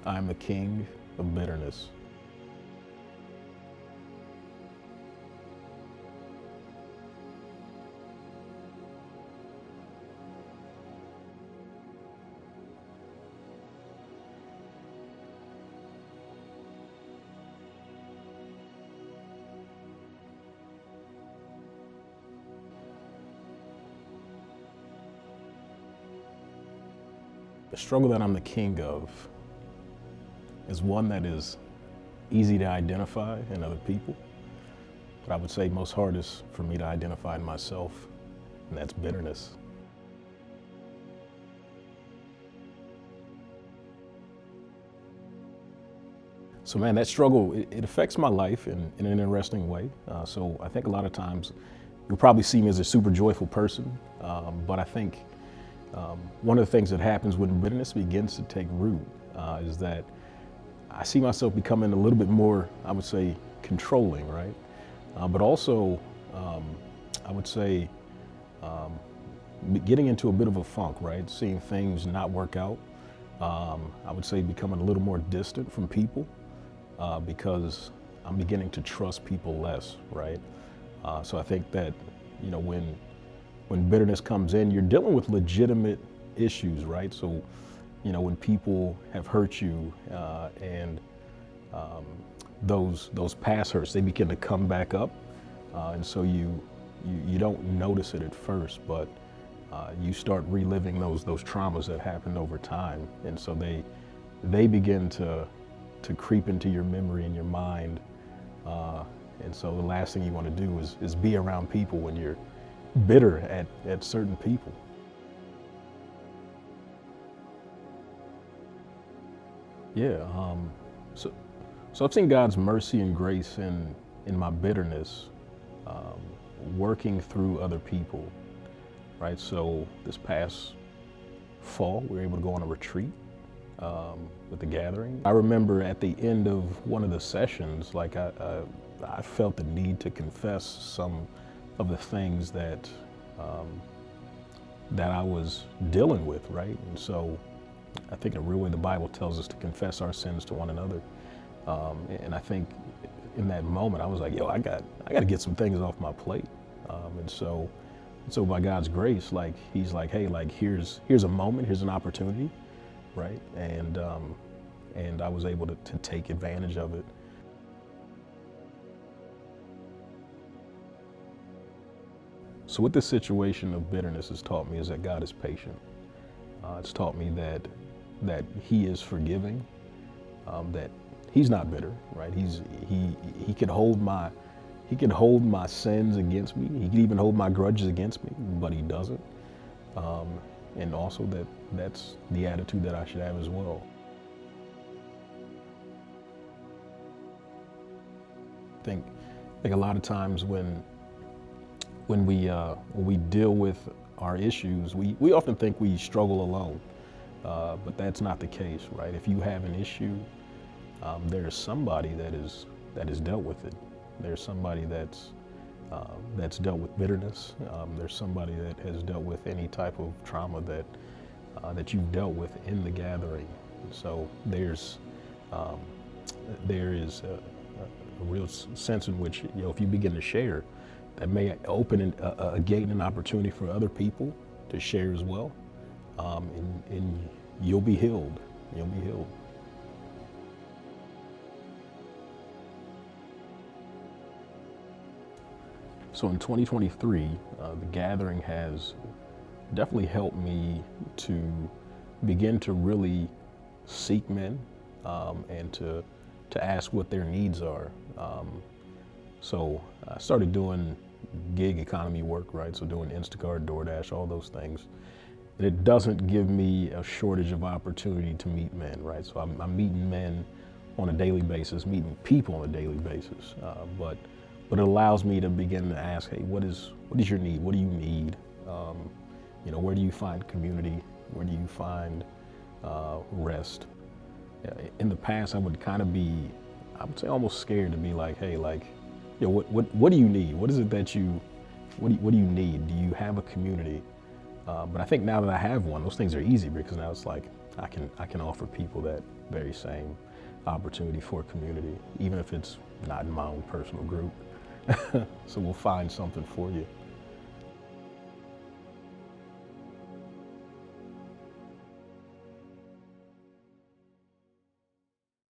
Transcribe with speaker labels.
Speaker 1: I'm the king of bitterness. The struggle that I'm the king of is one that is easy to identify in other people, but I would say most hardest for me to identify in myself, and that's bitterness. So man, that struggle, it affects my life in an interesting way. So I think a lot of times you'll probably see me as a super joyful person, but I think one of the things that happens when bitterness begins to take root is that I see myself becoming a little bit more, I would say, controlling, right? But also, I would say, getting into a bit of a funk, right? Seeing things not work out. I would say becoming a little more distant from people because I'm beginning to trust people less, right? So I think that, you know, when bitterness comes in, you're dealing with legitimate issues, right? So, you know, when people have hurt you and those past hurts, they begin to come back up, and so you don't notice it at first, but you start reliving those traumas that happened over time, and so they begin to creep into your memory and your mind, and so the last thing you want to do is be around people when you're bitter at certain people. Yeah, so I've seen God's mercy and grace in my bitterness, working through other people, right? So this past fall, we were able to go on a retreat with the gathering. I remember at the end of one of the sessions, like I felt the need to confess some of the things that I was dealing with, right? And so I think in a real way the Bible tells us to confess our sins to one another. And I think in that moment I was like, yo, I got to get some things off my plate. And so by God's grace, like he's like, hey, like here's a moment, here's an opportunity, right? And I was able to take advantage of it. So what this situation of bitterness has taught me is that God is patient. It's taught me that He is forgiving, that He's not bitter, right? He can hold my sins against me. He can even hold my grudges against me, but He doesn't. And also that's the attitude that I should have as well. I think a lot of times when we deal with our issues, we often think we struggle alone, but that's not the case, right? If you have an issue, there's somebody that has dealt with it. There's somebody that's dealt with bitterness. There's somebody that has dealt with any type of trauma that you've dealt with in the gathering. So there is a real sense in which, you know, if you begin to share, that may open a gate and an opportunity for other people to share as well, and you'll be healed. You'll be healed. So in 2023, the gathering has definitely helped me to begin to really seek men and to ask what their needs are. So I started doing gig economy work, right? So doing Instacart, DoorDash, all those things. And it doesn't give me a shortage of opportunity to meet men, right? So I'm meeting men on a daily basis, meeting people on a daily basis. But it allows me to begin to ask, hey, what is your need? What do you need? You know, where do you find community? Where do you find rest? In the past, I would kind of be, I would say, almost scared to be like, hey, like, you know, what do you need? What is it that what do you need? Do you have a community? But I think now that I have one, those things are easy because now it's like I can offer people that very same opportunity for community, even if it's not in my own personal group. So we'll find something for you.